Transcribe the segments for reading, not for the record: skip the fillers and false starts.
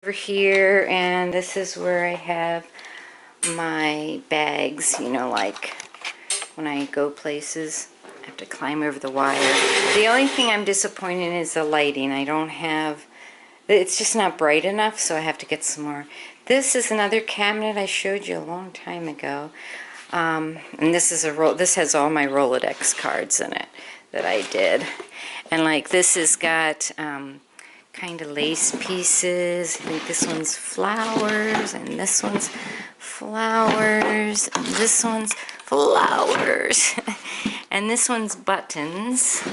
Over here, and this is where I have my bags, like when I go places. I have to climb over the wire. The only thing I'm disappointed in is the lighting. I don't have, it's just not bright enough, so I have to get some more. This is another cabinet I showed you a long time ago. And this is this has all my Rolodex cards in it that I did. And like this has got kind of lace pieces. I think this one's flowers, and this one's flowers, and this one's flowers. And this one's buttons.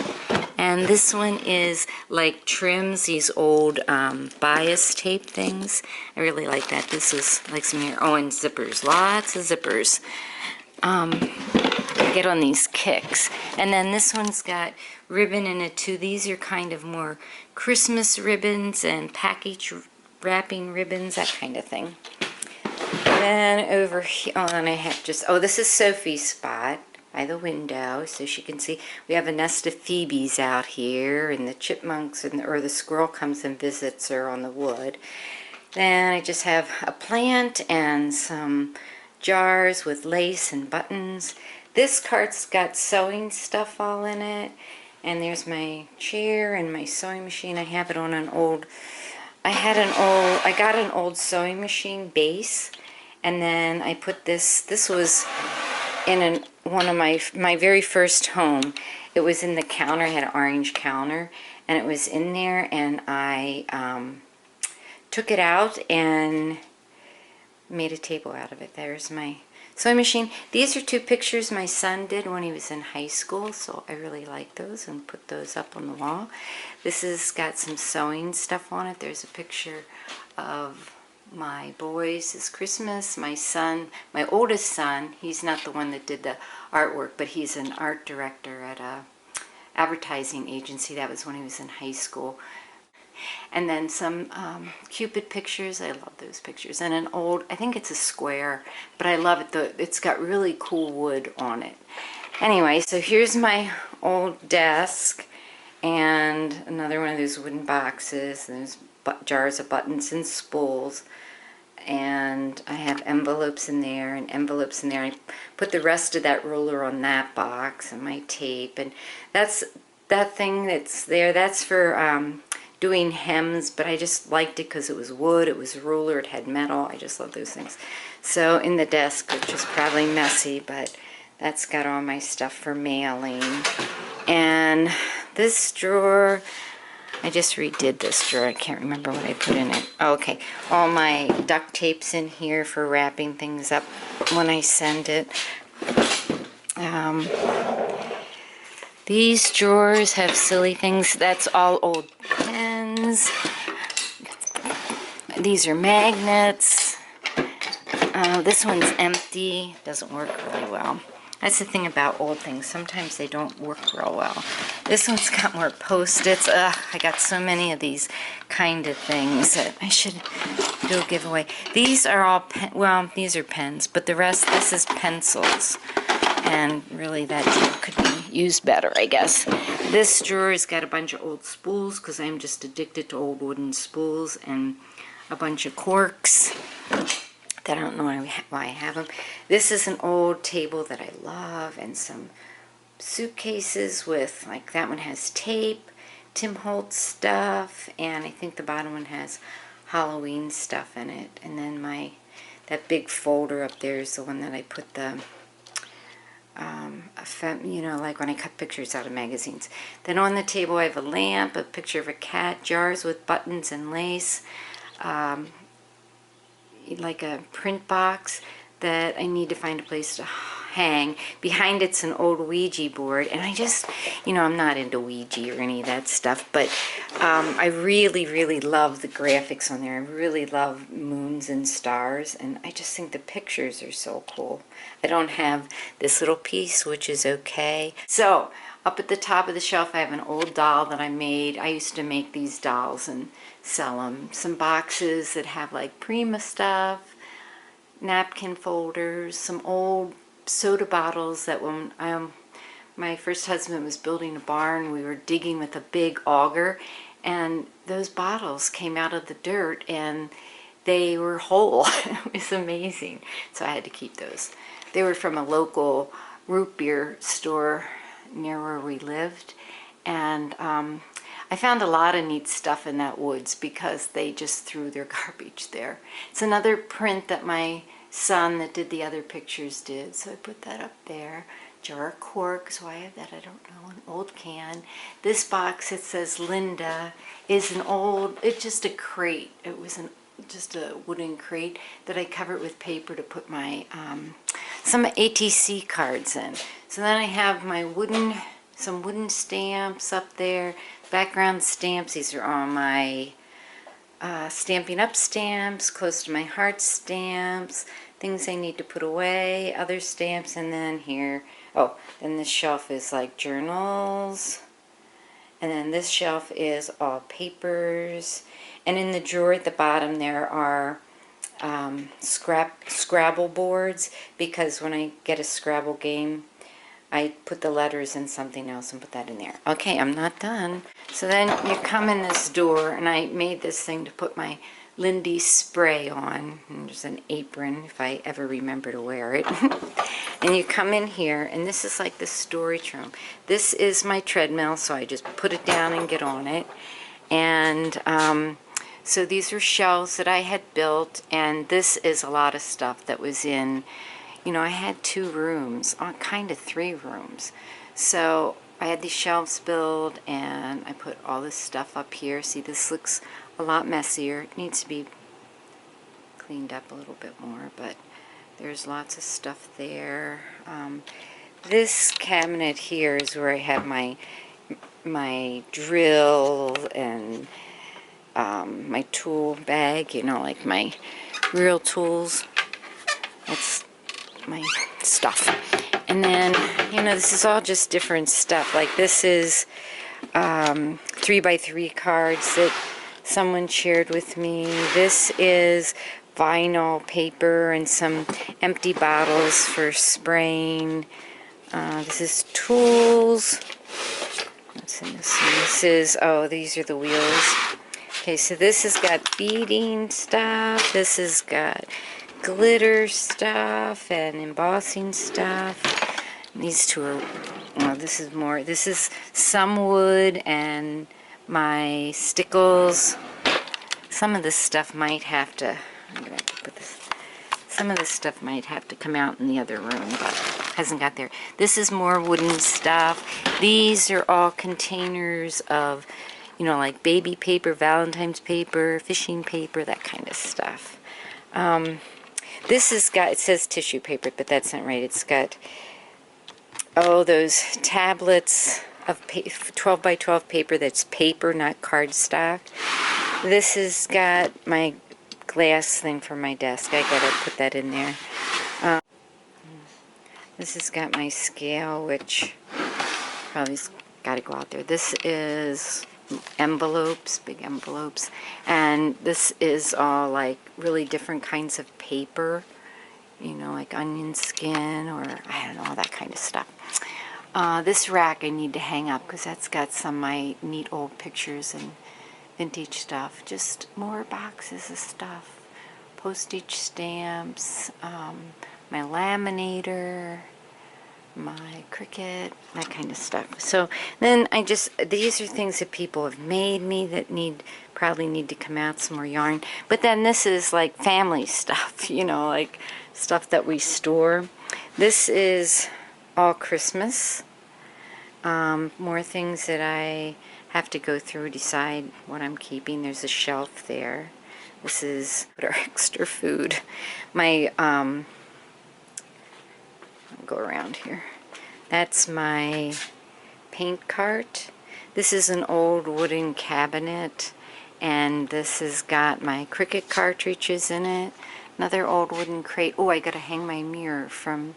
And this one is like trims, these old bias tape things. I really like that. This is like some here. Oh, and zippers. Lots of zippers. I get on these kicks. And then this one's got ribbon in it too. These are kind of more Christmas ribbons and package wrapping ribbons, that kind of thing. Then over here, and I have this is Sophie's spot by the window so she can see. We have a nest of phoebes out here, and the chipmunks or the squirrel comes and visits her on the wood. Then I just have a plant and some jars with lace and buttons. This cart's got sewing stuff all in it, and there's my chair and my sewing machine. I have it on an old, I got an old sewing machine base, and then I put this was in one of my very first home. It was in the counter. I had an orange counter, and it was in there, and I took it out and made a table out of it. There's my sewing machine. These are two pictures my son did when he was in high school, so I really like those and put those up on the wall. This has got some sewing stuff on it. There's a picture of my boys. It's Christmas. My son, my oldest son, he's not the one that did the artwork, but he's an art director at a advertising agency. That was when he was in high school. And then some Cupid pictures. I love those pictures. And an old, I think it's a square, but I love it. It's got really cool wood on it. Anyway, so here's my old desk, and another one of those wooden boxes. And there's jars of buttons and spools. And I have envelopes in there and envelopes in there. I put the rest of that ruler on that box and my tape. And that's that thing that's there. That's for doing hems, but I just liked it because it was wood, it was a ruler, it had metal. I just love those things. So in the desk, which is probably messy, but that's got all my stuff for mailing. And this drawer, I just redid this drawer. I can't remember what I put in it. Oh, okay, all my duct tape's in here for wrapping things up when I send it. These drawers have silly things. That's all old pens. These are magnets. This one's empty. Doesn't work really well. That's the thing about old things. Sometimes they don't work real well. This one's got more Post-its. I got so many of these kind of things that I should do a giveaway. These are all these are pens, but the rest, this is pencils. And really that could be used better, I guess. This drawer has got a bunch of old spools because I'm just addicted to old wooden spools, and a bunch of corks that I don't know why I have them. This is an old table that I love, and some suitcases with, like that one has tape, Tim Holtz stuff, and I think the bottom one has Halloween stuff in it. And then that big folder up there is the one that I put the like when I cut pictures out of magazines. Then on the table I have a lamp, a picture of a cat, jars with buttons and lace, like a print box that I need to find a place to hang. Behind it's an old Ouija board, and I just, I'm not into Ouija or any of that stuff, but I really, really love the graphics on there. I really love moons and stars, and I just think the pictures are so cool. I don't have this little piece, which is okay. So, up at the top of the shelf, I have an old doll that I made. I used to make these dolls and sell them. Some boxes that have like Prima stuff, napkin folders, some old soda bottles that when my first husband was building a barn. We were digging with a big auger, and those bottles came out of the dirt and they were whole. It was amazing. So I had to keep those. They were from a local root beer store near where we lived, and I found a lot of neat stuff in that woods because they just threw their garbage there. It's another print that my son that did the other pictures did, so I put that up there. Jar of cork, so I have that, I don't know, an old can. This box, it says Linda, is an old, it's just a crate. It was just a wooden crate that I covered with paper to put my some ATC cards in. So then I have my some wooden stamps up there, background stamps. These are all my Stampin' Up stamps, close to my heart stamps, things I need to put away, other stamps, and then here, oh, then this shelf is like journals, and then this shelf is all papers, and in the drawer at the bottom there are Scrabble boards, because when I get a Scrabble game, I put the letters in something else and put that in there. Okay, I'm not done. So then you come in this door, and I made this thing to put my Lindy spray on. And there's an apron if I ever remember to wear it. And you come in here, and this is like the storage room. This is my treadmill, so I just put it down and get on it. And so these are shelves that I had built, and this is a lot of stuff that was in, you know, I had 2 rooms, kind of 3 rooms. So I had these shelves built, and I put all this stuff up here. See, this looks a lot messier. It needs to be cleaned up a little bit more, but there's lots of stuff there. This cabinet here is where I have my drill and my tool bag, you know, like my real tools. That's my stuff. And then, you know, this is all just different stuff. Like this is 3x3 cards that someone shared with me. This is vinyl paper and some empty bottles for spraying. This is tools. What's in this one? This is, oh, these are the wheels. Okay, so this has got beading stuff. This has got glitter stuff and embossing stuff. These two are, well, this is more, this is some wood and my stickles. Some of this stuff might have to, I'm gonna have to put this, some of this stuff might have to come out in the other room, but hasn't got there. This is more wooden stuff. These are all containers of, you know, like baby paper, Valentine's paper, fishing paper, that kind of stuff. This has got, it says tissue paper, but that's not right. It's got, oh, those tablets of 12 by 12 paper that's paper, not cardstock. This has got my glass thing for my desk. I gotta put that in there. This has got my scale, which probably's gotta go out there. This is envelopes, big envelopes, and this is all like really different kinds of paper, you know, like onion skin or I don't know, that kind of stuff. This rack I need to hang up because that's got some of my neat old pictures and vintage stuff. Just more boxes of stuff, postage stamps, my laminator, my Cricut, that kind of stuff. So then I just, these are things that people have made me that probably need to come out, some more yarn. But then this is like family stuff, you know, like stuff that we store. This is all Christmas. More things that I have to go through, decide what I'm keeping. There's a shelf there. This is our extra food. My, I'll go around here. That's my paint cart. This is an old wooden cabinet, and this has got my Cricut cartridges in it. Another old wooden crate. Oh, I gotta hang my mirror from,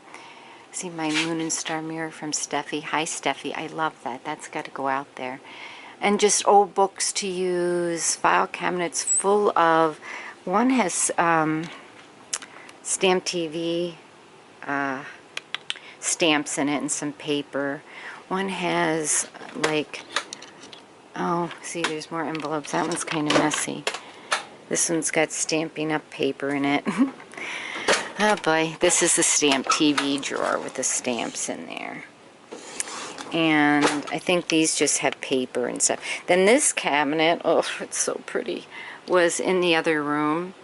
see my Moon and Star mirror from Steffi. Hi Steffi, I love that. That's gotta go out there. And just old books to use, file cabinets full of, one has Stamp TV stamps in it and some paper. One has like, oh, see, there's more envelopes. That one's kind of messy. This one's got Stampin' Up! Paper in it. Oh boy, this is the stamp TV drawer with the stamps in there. And I think these just have paper and stuff. Then this cabinet, oh, it's so pretty, was in the other room.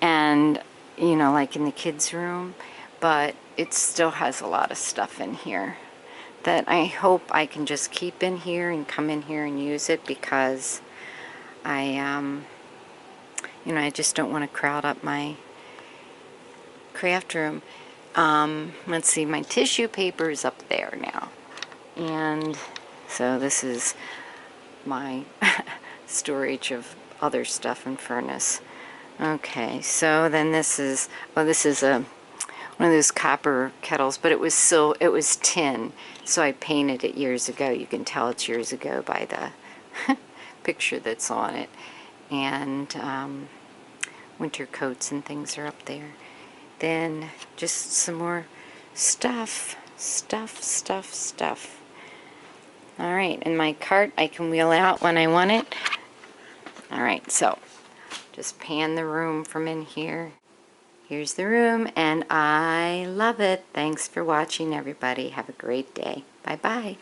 And, you know, like in the kids' room. But it still has a lot of stuff in here that I hope I can just keep in here and come in here and use it, because I, you know, I just don't want to crowd up my craft room. Let's see, my tissue paper is up there now. And so this is my storage of other stuff in furnace. Okay, so then this is, well, this is one of those copper kettles, but it was tin, so I painted it years ago. You can tell it's years ago by the picture that's on it. And winter coats and things are up there. Then just some more stuff. Alright, and my cart I can wheel out when I want it. Alright, so just pan the room from in here. Here's the room, and I love it. Thanks for watching, everybody. Have a great day. Bye-bye.